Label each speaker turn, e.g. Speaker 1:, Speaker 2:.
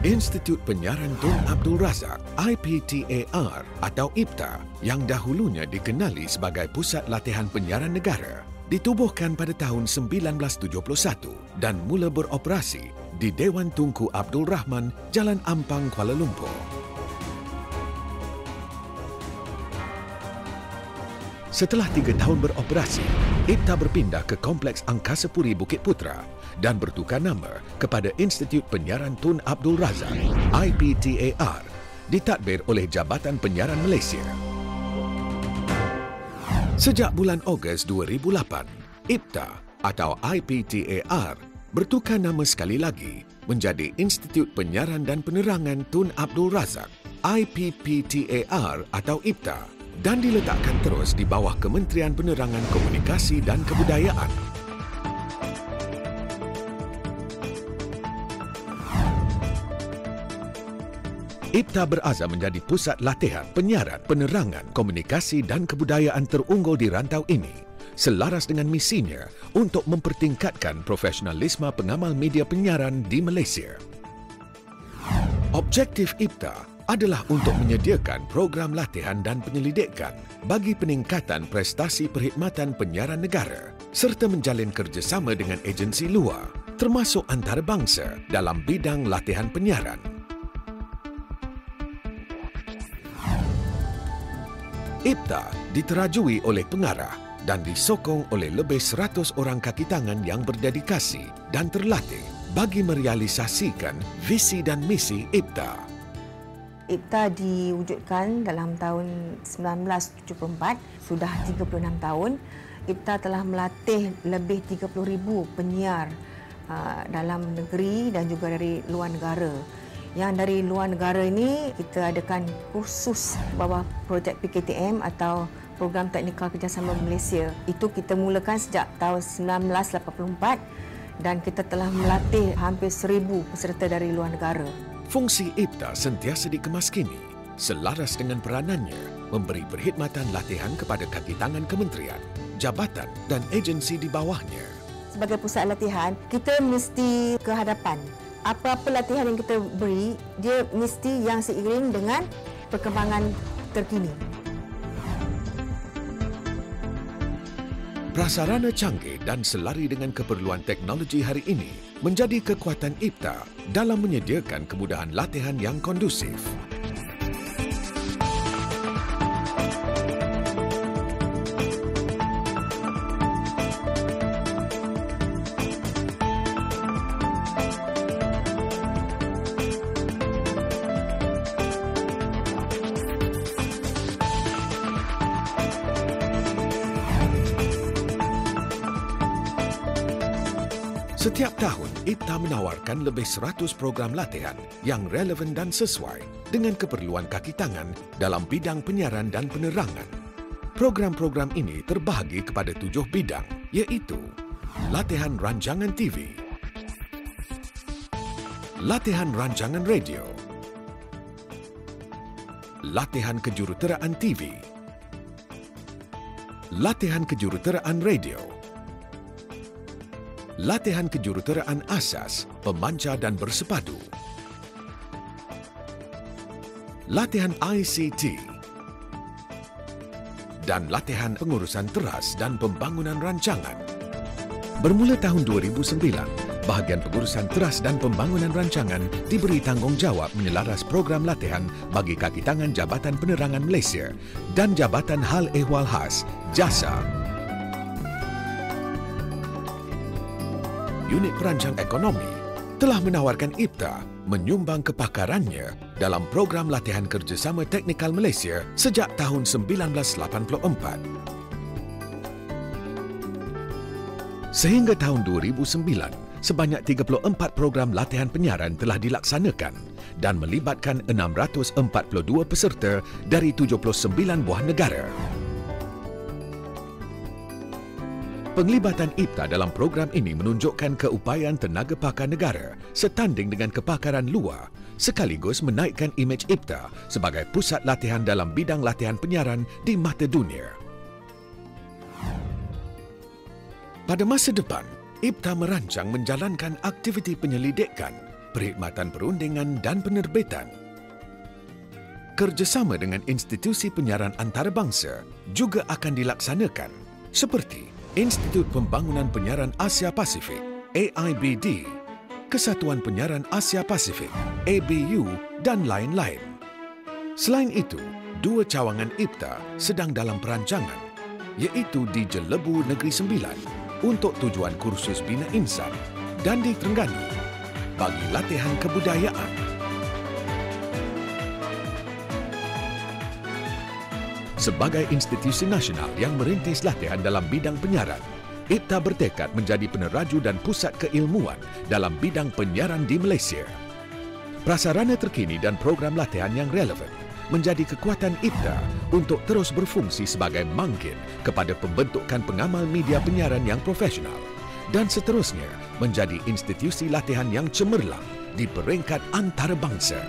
Speaker 1: Institut Penyiaran Tun Abdul Razak (IPTAR) atau IPTA yang dahulunya dikenali sebagai Pusat Latihan Penyiaran Negara ditubuhkan pada tahun 1971 dan mula beroperasi di Dewan Tunku Abdul Rahman, Jalan Ampang, Kuala Lumpur. Setelah 3 tahun beroperasi, IPTA berpindah ke Kompleks Angkasa Puri Bukit Putra dan bertukar nama kepada Institut Penyiaran Tun Abdul Razak (IPTAR), ditadbir oleh Jabatan Penyiaran Malaysia. Sejak bulan Ogos 2008, IPTA atau IPTAR bertukar nama sekali lagi menjadi Institut Penyiaran dan Penerangan Tun Abdul Razak (IPPTAR) atau IPTA dan diletakkan terus di bawah Kementerian Penerangan Komunikasi dan Kebudayaan. IPTA berazam menjadi pusat latihan, penyiaran, penerangan, komunikasi dan kebudayaan terunggul di rantau ini, selaras dengan misinya untuk mempertingkatkan profesionalisme pengamal media penyiaran di Malaysia. Objektif IPTA adalah untuk menyediakan program latihan dan penyelidikan bagi peningkatan prestasi perkhidmatan penyiaran negara serta menjalin kerjasama dengan agensi luar, termasuk antarabangsa dalam bidang latihan penyiaran. IPTA diterajui oleh pengarah dan disokong oleh lebih 100 orang kaki tangan yang berdedikasi dan terlatih bagi merealisasikan visi dan misi IPTA.
Speaker 2: IPTA diwujudkan dalam tahun 1974, sudah 36 tahun. IPTA telah melatih lebih 30,000 penyiar dalam negeri dan juga dari luar negara. Yang dari luar negara ini kita adakan kursus bawah projek PKTM atau Program Teknikal Kerjasama Malaysia. Itu kita mulakan sejak tahun 1984 dan kita telah melatih hampir 1,000 peserta dari luar negara.
Speaker 1: Fungsi IPTA sentiasa dikemaskini selaras dengan peranannya memberi perkhidmatan latihan kepada kaki tangan kementerian, jabatan dan agensi di bawahnya.
Speaker 2: Sebagai pusat latihan, kita mesti ke hadapan. Apa-apa latihan yang kita beri, dia mesti yang seiring dengan perkembangan terkini.
Speaker 1: Prasarana canggih dan selari dengan keperluan teknologi hari ini menjadi kekuatan IPTA dalam menyediakan kemudahan latihan yang kondusif. Setiap tahun, IPTA menawarkan lebih 100 program latihan yang relevan dan sesuai dengan keperluan kaki tangan dalam bidang penyiaran dan penerangan. Program-program ini terbahagi kepada 7 bidang, iaitu latihan rancangan TV, latihan rancangan radio, latihan kejuruteraan TV, latihan kejuruteraan radio, latihan kejuruteraan asas, pemancar dan bersepadu, latihan ICT, dan latihan pengurusan teras dan pembangunan rancangan. Bermula tahun 2009, bahagian pengurusan teras dan pembangunan rancangan diberi tanggungjawab menyelaras program latihan bagi kaki tangan Jabatan Penerangan Malaysia dan Jabatan Hal Ehwal Khas, JASA. Unit Perancang Ekonomi telah menawarkan IPTA menyumbang kepakarannya dalam program latihan kerjasama teknikal Malaysia sejak tahun 1984. Sehingga tahun 2009, sebanyak 34 program latihan penyiaran telah dilaksanakan dan melibatkan 642 peserta dari 79 buah negara. Penglibatan IPTA dalam program ini menunjukkan keupayaan tenaga pakar negara setanding dengan kepakaran luar sekaligus menaikkan imej IPTA sebagai pusat latihan dalam bidang latihan penyiaran di mata dunia. Pada masa depan, IPTA merancang menjalankan aktiviti penyelidikan Perkhidmatan Perundingan dan Penerbitan. Kerjasama dengan institusi penyiaran antarabangsa juga akan dilaksanakan seperti Institut Pembangunan Penyiaran Asia Pasifik AIBD, Kesatuan Penyiaran Asia Pasifik ABU dan lain-lain. Selain itu, 2 cawangan IPTA sedang dalam perancangan, iaitu di Jelebu Negeri Sembilan untuk tujuan kursus bina insan dan di Terengganu bagi latihan kebudayaan. Sebagai institusi nasional yang merintis latihan dalam bidang penyiaran, IPTA bertekad menjadi peneraju dan pusat keilmuan dalam bidang penyiaran di Malaysia. Prasarana terkini dan program latihan yang relevan menjadi kekuatan IPTA untuk terus berfungsi sebagai mangkit kepada pembentukan pengamal media penyiaran yang profesional dan seterusnya menjadi institusi latihan yang cemerlang di peringkat antarabangsa.